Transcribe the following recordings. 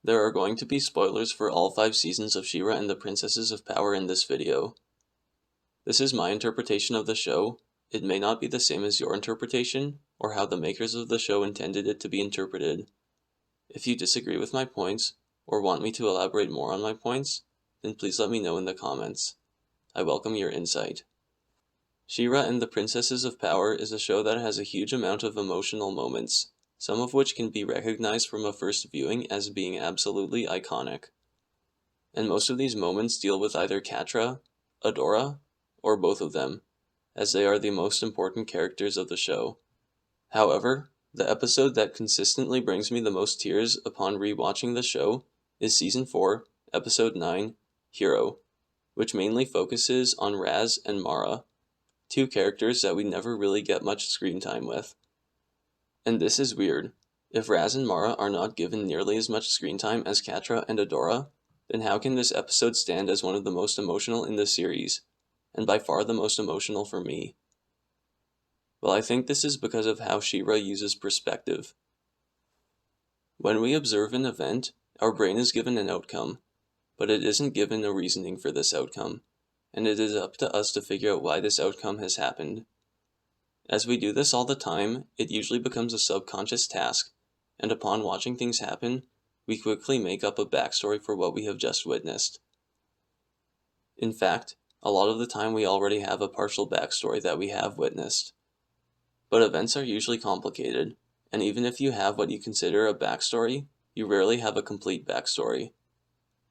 There are going to be spoilers for all 5 seasons of She-Ra and the Princesses of Power in this video. This is my interpretation of the show. It may not be the same as your interpretation, or how the makers of the show intended it to be interpreted. If you disagree with my points, or want me to elaborate more on my points, then please let me know in the comments. I welcome your insight. She-Ra and the Princesses of Power is a show that has a huge amount of emotional moments, some of which can be recognized from a first viewing as being absolutely iconic. And most of these moments deal with either Catra, Adora, or both of them, as they are the most important characters of the show. However, the episode that consistently brings me the most tears upon rewatching the show is Season 4, Episode 9, Hero, which mainly focuses on Razz and Mara, 2 characters that we never really get much screen time with. And this is weird. If Razz and Mara are not given nearly as much screen time as Catra and Adora, then how can this episode stand as one of the most emotional in the series, and by far the most emotional for me? Well, I think this is because of how She-Ra uses perspective. When we observe an event, our brain is given an outcome, but it isn't given a reasoning for this outcome, and it is up to us to figure out why this outcome has happened. As we do this all the time, it usually becomes a subconscious task, and upon watching things happen, we quickly make up a backstory for what we have just witnessed. In fact, a lot of the time we already have a partial backstory that we have witnessed. But events are usually complicated, and even if you have what you consider a backstory, you rarely have a complete backstory.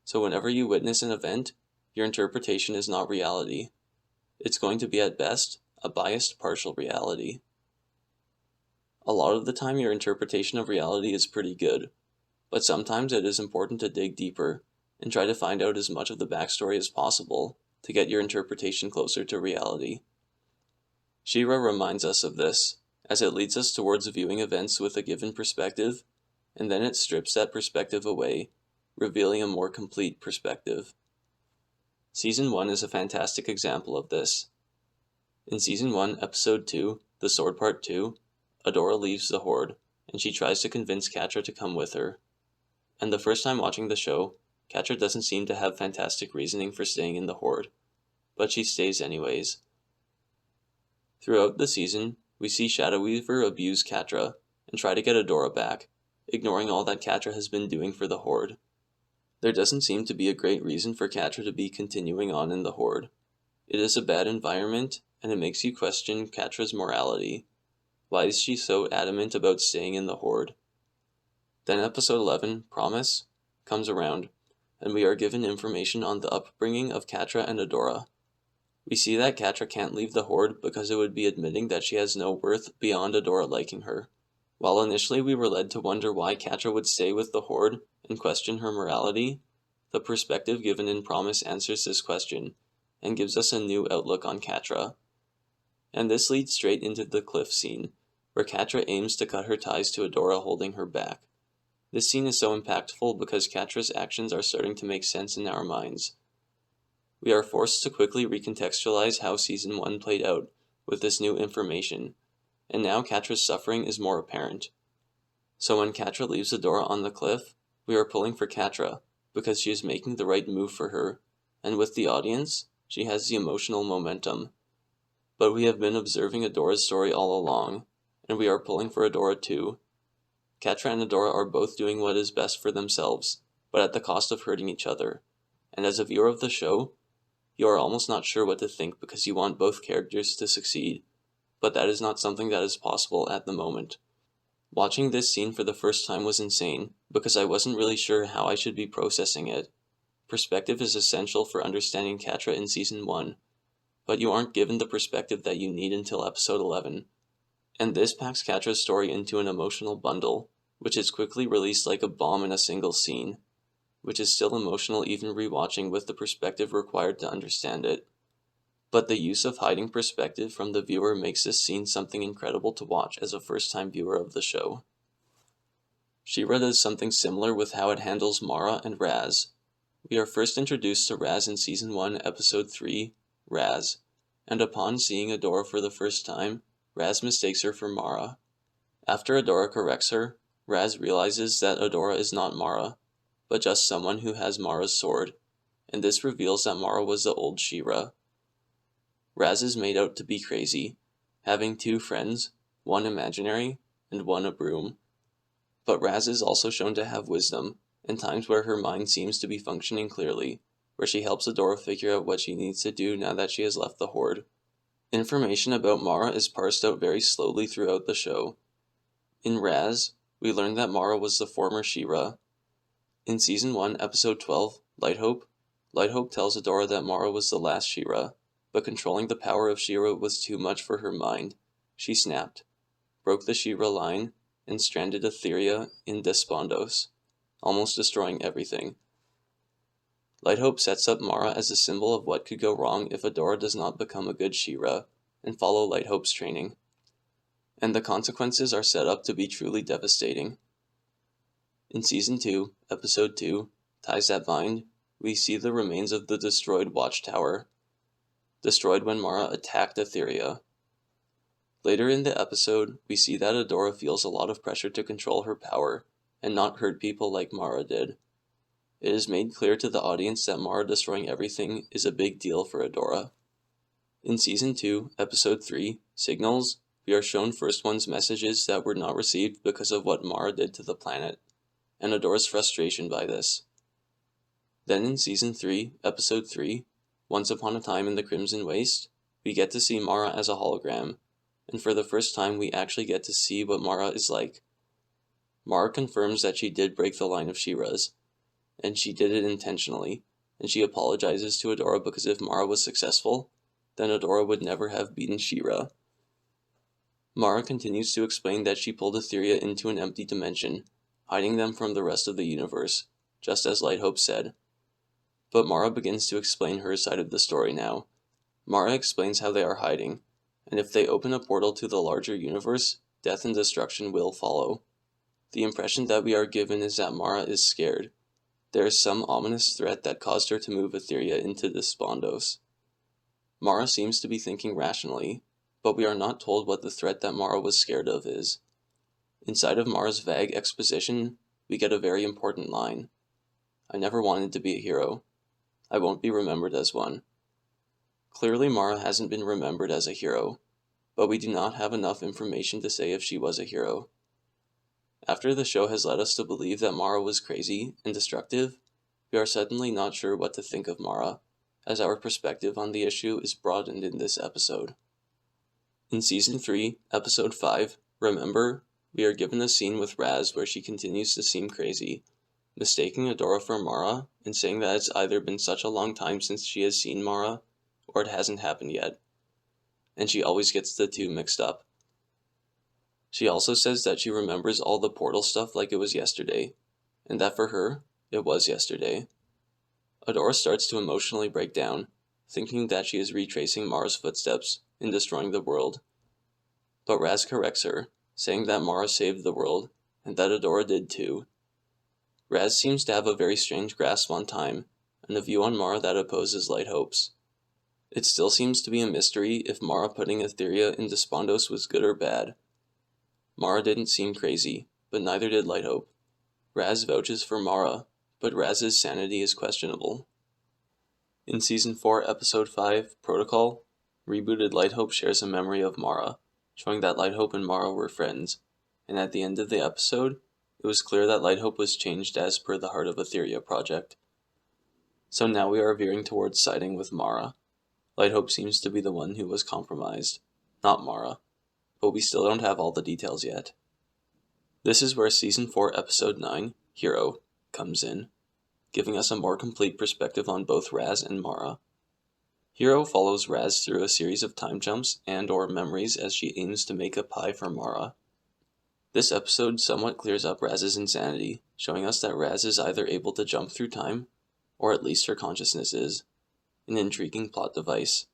So whenever you witness an event, your interpretation is not reality. It's going to be at best a biased partial reality. A lot of the time your interpretation of reality is pretty good, but sometimes it is important to dig deeper and try to find out as much of the backstory as possible to get your interpretation closer to reality. She-Ra reminds us of this, as it leads us towards viewing events with a given perspective, and then it strips that perspective away, revealing a more complete perspective. Season 1 is a fantastic example of this. In Season 1, Episode 2, The Sword Part 2, Adora leaves the Horde, and she tries to convince Catra to come with her. And the first time watching the show, Catra doesn't seem to have fantastic reasoning for staying in the Horde, but she stays anyways. Throughout the season, we see Shadow Weaver abuse Catra and try to get Adora back, ignoring all that Catra has been doing for the Horde. There doesn't seem to be a great reason for Catra to be continuing on in the Horde. It is a bad environment, and it makes you question Catra's morality. Why is she so adamant about staying in the Horde? Then Episode 11, Promise, comes around, and we are given information on the upbringing of Catra and Adora. We see that Catra can't leave the Horde because it would be admitting that she has no worth beyond Adora liking her. While initially we were led to wonder why Catra would stay with the Horde and question her morality, the perspective given in Promise answers this question, and gives us a new outlook on Catra. And this leads straight into the cliff scene, where Catra aims to cut her ties to Adora holding her back. This scene is so impactful because Catra's actions are starting to make sense in our minds. We are forced to quickly recontextualize how Season 1 played out with this new information, and now Catra's suffering is more apparent. So when Catra leaves Adora on the cliff, we are pulling for Catra, because she is making the right move for her, and with the audience, she has the emotional momentum. But we have been observing Adora's story all along, and we are pulling for Adora too. Catra and Adora are both doing what is best for themselves, but at the cost of hurting each other, and as a viewer of the show, you are almost not sure what to think because you want both characters to succeed, but that is not something that is possible at the moment. Watching this scene for the first time was insane, because I wasn't really sure how I should be processing it. Perspective is essential for understanding Catra in Season 1, but you aren't given the perspective that you need until Episode 11. And this packs Catra's story into an emotional bundle, which is quickly released like a bomb in a single scene, which is still emotional even rewatching with the perspective required to understand it. But the use of hiding perspective from the viewer makes this scene something incredible to watch as a first-time viewer of the show. She-Ra does something similar with how it handles Mara and Razz. We are first introduced to Razz in Season 1, Episode 3, Razz, and upon seeing Adora for the first time, Razz mistakes her for Mara. After Adora corrects her, Razz realizes that Adora is not Mara, but just someone who has Mara's sword, and this reveals that Mara was the old She-Ra. Razz is made out to be crazy, having two friends, one imaginary and one a broom. But Razz is also shown to have wisdom, in times where her mind seems to be functioning clearly, where she helps Adora figure out what she needs to do now that she has left the Horde. Information about Mara is parsed out very slowly throughout the show. In Razz, we learn that Mara was the former She-Ra. In Season 1, Episode 12, Lighthope tells Adora that Mara was the last She-Ra, but controlling the power of She-Ra was too much for her mind. She snapped, broke the She-Ra line, and stranded Etheria in Despondos, almost destroying everything. Lighthope sets up Mara as a symbol of what could go wrong if Adora does not become a good She-Ra and follow Lighthope's training. And the consequences are set up to be truly devastating. In Season 2, Episode 2, Ties That Bind, we see the remains of the destroyed Watchtower, destroyed when Mara attacked Etheria. Later in the episode, we see that Adora feels a lot of pressure to control her power, and not hurt people like Mara did. It is made clear to the audience that Mara destroying everything is a big deal for Adora. In Season 2, Episode 3, Signals, we are shown First One's messages that were not received because of what Mara did to the planet, and Adora's frustration by this. Then in Season 3, Episode 3, Once Upon a Time in the Crimson Waste, we get to see Mara as a hologram, and for the first time we actually get to see what Mara is like. Mara confirms that she did break the line of She-Ras, and she did it intentionally, and she apologizes to Adora because if Mara was successful, then Adora would never have beaten She-Ra. Mara continues to explain that she pulled Etheria into an empty dimension, hiding them from the rest of the universe, just as Lighthope said. But Mara begins to explain her side of the story now. Mara explains how they are hiding, and if they open a portal to the larger universe, death and destruction will follow. The impression that we are given is that Mara is scared. There is some ominous threat that caused her to move Etheria into Despondos. Mara seems to be thinking rationally, but we are not told what the threat that Mara was scared of is. Inside of Mara's vague exposition, we get a very important line. I never wanted to be a hero. I won't be remembered as one. Clearly Mara hasn't been remembered as a hero, but we do not have enough information to say if she was a hero. After the show has led us to believe that Mara was crazy and destructive, we are suddenly not sure what to think of Mara, as our perspective on the issue is broadened in this episode. In Season 3, Episode 5, Remember, we are given a scene with Razz where she continues to seem crazy, mistaking Adora for Mara and saying that it's either been such a long time since she has seen Mara, or it hasn't happened yet, and she always gets the two mixed up. She also says that she remembers all the portal stuff like it was yesterday, and that for her, it was yesterday. Adora starts to emotionally break down, thinking that she is retracing Mara's footsteps in destroying the world. But Razz corrects her, saying that Mara saved the world, and that Adora did too. Razz seems to have a very strange grasp on time, and a view on Mara that opposes Lighthope's. It still seems to be a mystery if Mara putting Etheria in Despondos was good or bad. Mara didn't seem crazy, but neither did Lighthope. Razz vouches for Mara, but Razz's sanity is questionable. In Season 4, Episode 5, Protocol, rebooted Lighthope shares a memory of Mara, showing that Lighthope and Mara were friends, and at the end of the episode, it was clear that Lighthope was changed as per the Heart of Etheria project. So now we are veering towards siding with Mara. Lighthope seems to be the one who was compromised, not Mara, but we still don't have all the details yet. This is where Season 4, Episode 9, Hero, comes in, giving us a more complete perspective on both Razz and Mara. Hero follows Razz through a series of time jumps and/or memories as she aims to make a pie for Mara. This episode somewhat clears up Razz's insanity, showing us that Razz is either able to jump through time, or at least her consciousness is, an intriguing plot device.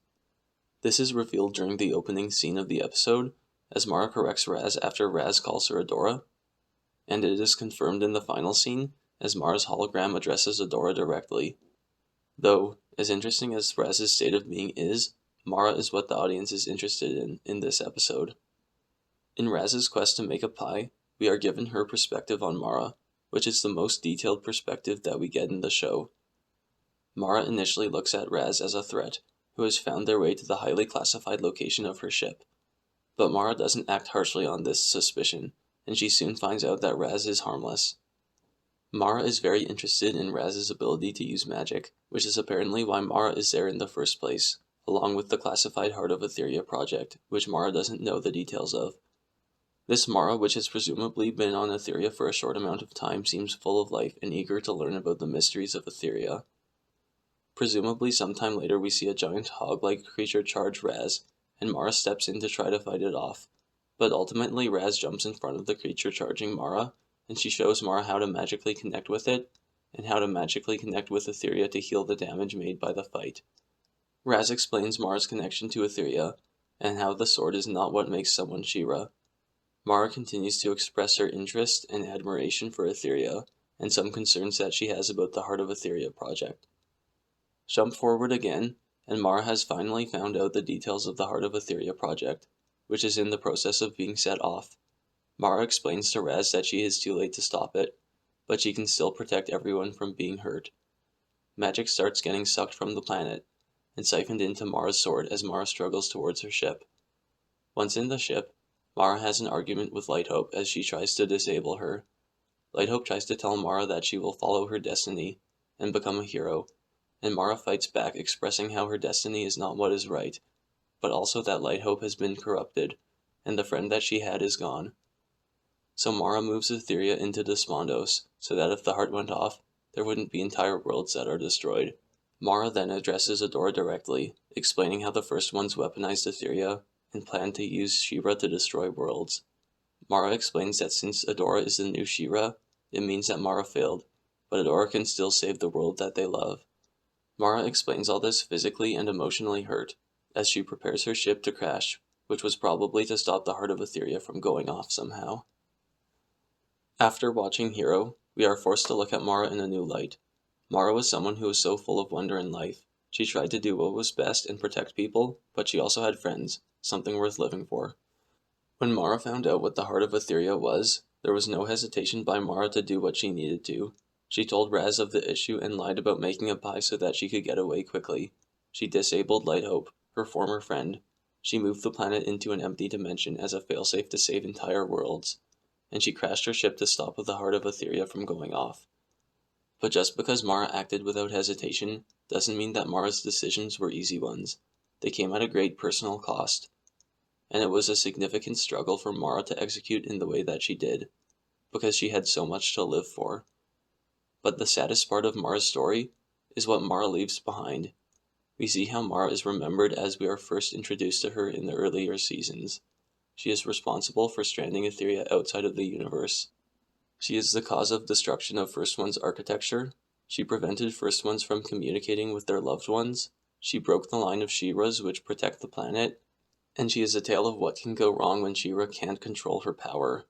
This is revealed during the opening scene of the episode, as Mara corrects Razz after Razz calls her Adora, and it is confirmed in the final scene as Mara's hologram addresses Adora directly. Though, as interesting as Razz's state of being is, Mara is what the audience is interested in this episode. In Razz's quest to make a pie, we are given her perspective on Mara, which is the most detailed perspective that we get in the show. Mara initially looks at Razz as a threat, who has found their way to the highly classified location of her ship. But Mara doesn't act harshly on this suspicion, and she soon finds out that Razz is harmless. Mara is very interested in Razz's ability to use magic, which is apparently why Mara is there in the first place, along with the classified Heart of Etheria project, which Mara doesn't know the details of. This Mara, which has presumably been on Etheria for a short amount of time, seems full of life and eager to learn about the mysteries of Etheria. Presumably sometime later we see a giant hog-like creature charge Razz, and Mara steps in to try to fight it off. But ultimately Razz jumps in front of the creature charging Mara, and she shows Mara how to magically connect with it, and how to magically connect with Etheria to heal the damage made by the fight. Razz explains Mara's connection to Etheria, and how the sword is not what makes someone She-Ra. Mara continues to express her interest and admiration for Etheria, and some concerns that she has about the Heart of Etheria project. Jump forward again, and Mara has finally found out the details of the Heart of Etheria project, which is in the process of being set off. Mara explains to Razz that she is too late to stop it, but she can still protect everyone from being hurt. Magic starts getting sucked from the planet, and siphoned into Mara's sword as Mara struggles towards her ship. Once in the ship, Mara has an argument with Lighthope as she tries to disable her. Lighthope tries to tell Mara that she will follow her destiny and become a hero, and Mara fights back, expressing how her destiny is not what is right, but also that Lighthope has been corrupted, and the friend that she had is gone. So Mara moves Etheria into Despondos, so that if the heart went off, there wouldn't be entire worlds that are destroyed. Mara then addresses Adora directly, explaining how the first ones weaponized Etheria, and planned to use She-Ra to destroy worlds. Mara explains that since Adora is the new She-Ra, it means that Mara failed, but Adora can still save the world that they love. Mara explains all this physically and emotionally hurt, as she prepares her ship to crash, which was probably to stop the Heart of Etheria from going off somehow. After watching Hero, we are forced to look at Mara in a new light. Mara was someone who was so full of wonder in life. She tried to do what was best and protect people, but she also had friends, something worth living for. When Mara found out what the Heart of Etheria was, there was no hesitation by Mara to do what she needed to. She told Razz of the issue and lied about making a pie so that she could get away quickly. She disabled Lighthope, her former friend. She moved the planet into an empty dimension as a failsafe to save entire worlds, and she crashed her ship to stop the Heart of Etheria from going off. But just because Mara acted without hesitation doesn't mean that Mara's decisions were easy ones. They came at a great personal cost, and it was a significant struggle for Mara to execute in the way that she did, because she had so much to live for. But the saddest part of Mara's story is what Mara leaves behind. We see how Mara is remembered as we are first introduced to her in the earlier seasons. She is responsible for stranding Etheria outside of the universe. She is the cause of destruction of First One's architecture. She prevented First Ones from communicating with their loved ones. She broke the line of She-Ras which protect the planet. And she is a tale of what can go wrong when She-Ra can't control her power.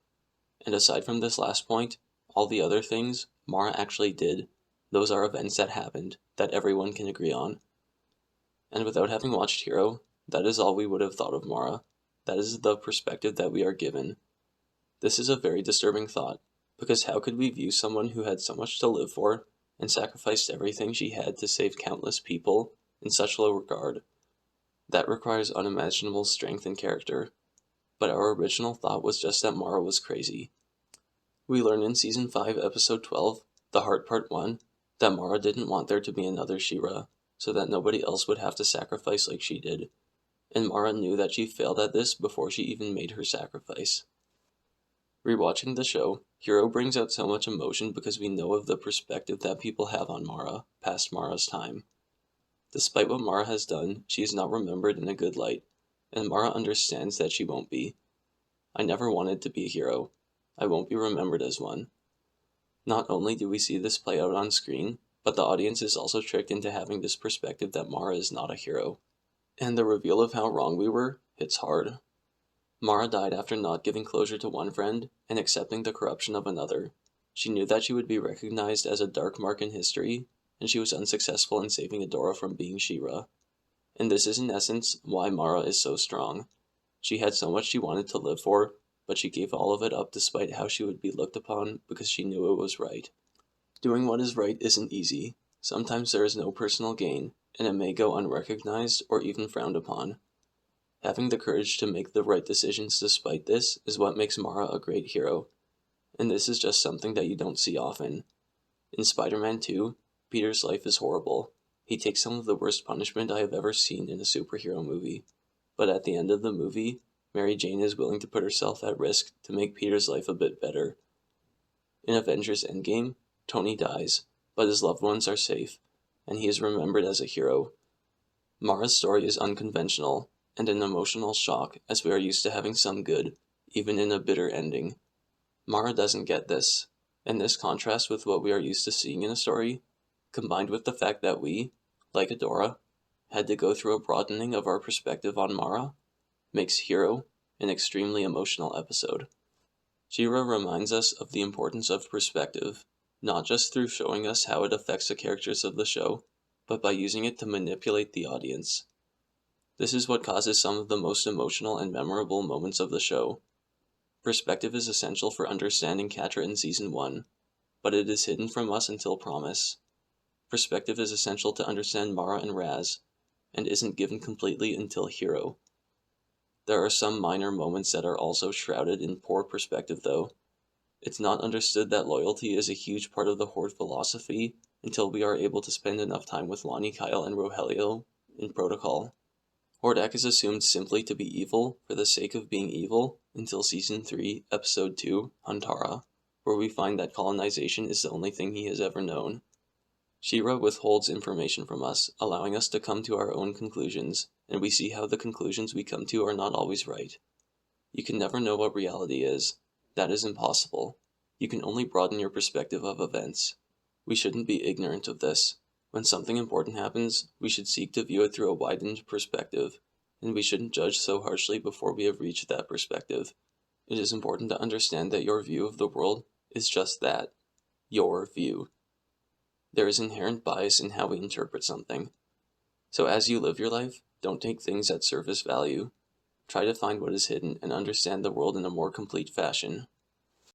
And aside from this last point, all the other things Mara actually did, those are events that happened, that everyone can agree on. And without having watched Hero, that is all we would have thought of Mara. That is the perspective that we are given. This is a very disturbing thought, because how could we view someone who had so much to live for, and sacrificed everything she had to save countless people, in such low regard? That requires unimaginable strength and character. But our original thought was just that Mara was crazy. We learn in Season 5, Episode 12, The Heart Part 1, that Mara didn't want there to be another She-Ra, so that nobody else would have to sacrifice like she did. And Mara knew that she failed at this before she even made her sacrifice. Rewatching the show, Hero brings out so much emotion because we know of the perspective that people have on Mara, past Mara's time. Despite what Mara has done, she is not remembered in a good light, and Mara understands that she won't be. I never wanted to be a hero. I won't be remembered as one. Not only do we see this play out on screen, but the audience is also tricked into having this perspective that Mara is not a hero. And the reveal of how wrong we were hits hard. Mara died after not giving closure to one friend and accepting the corruption of another. She knew that she would be recognized as a dark mark in history, and she was unsuccessful in saving Adora from being She-Ra. And this is in essence why Mara is so strong. She had so much she wanted to live for, but she gave all of it up despite how she would be looked upon because she knew it was right. Doing what is right isn't easy. Sometimes there is no personal gain, and it may go unrecognized or even frowned upon. Having the courage to make the right decisions despite this is what makes Mara a great hero, and this is just something that you don't see often. In Spider-Man 2, Peter's life is horrible. He takes some of the worst punishment I have ever seen in a superhero movie, but at the end of the movie, Mary Jane is willing to put herself at risk to make Peter's life a bit better. In Avengers Endgame, Tony dies, but his loved ones are safe, and he is remembered as a hero. Mara's story is unconventional, and an emotional shock as we are used to having some good, even in a bitter ending. Mara doesn't get this, and this contrast with what we are used to seeing in a story, combined with the fact that we, like Adora, had to go through a broadening of our perspective on Mara, makes Hero an extremely emotional episode. She-Ra reminds us of the importance of perspective, not just through showing us how it affects the characters of the show, but by using it to manipulate the audience. This is what causes some of the most emotional and memorable moments of the show. Perspective is essential for understanding Catra in Season 1, but it is hidden from us until Promise. Perspective is essential to understand Mara and Razz, and isn't given completely until Hero. There are some minor moments that are also shrouded in poor perspective though. It's not understood that loyalty is a huge part of the Horde philosophy until we are able to spend enough time with Lonnie, Kyle, and Rogelio in Protocol. Hordak is assumed simply to be evil for the sake of being evil until Season 3, Episode 2, Huntara, where we find that colonization is the only thing he has ever known. She-Ra withholds information from us, allowing us to come to our own conclusions, and we see how the conclusions we come to are not always right. You can never know what reality is. That is impossible. You can only broaden your perspective of events. We shouldn't be ignorant of this. When something important happens, we should seek to view it through a widened perspective, and we shouldn't judge so harshly before we have reached that perspective. It is important to understand that your view of the world is just that, your view. There is inherent bias in how we interpret something. So as you live your life, don't take things at surface value. Try to find what is hidden and understand the world in a more complete fashion.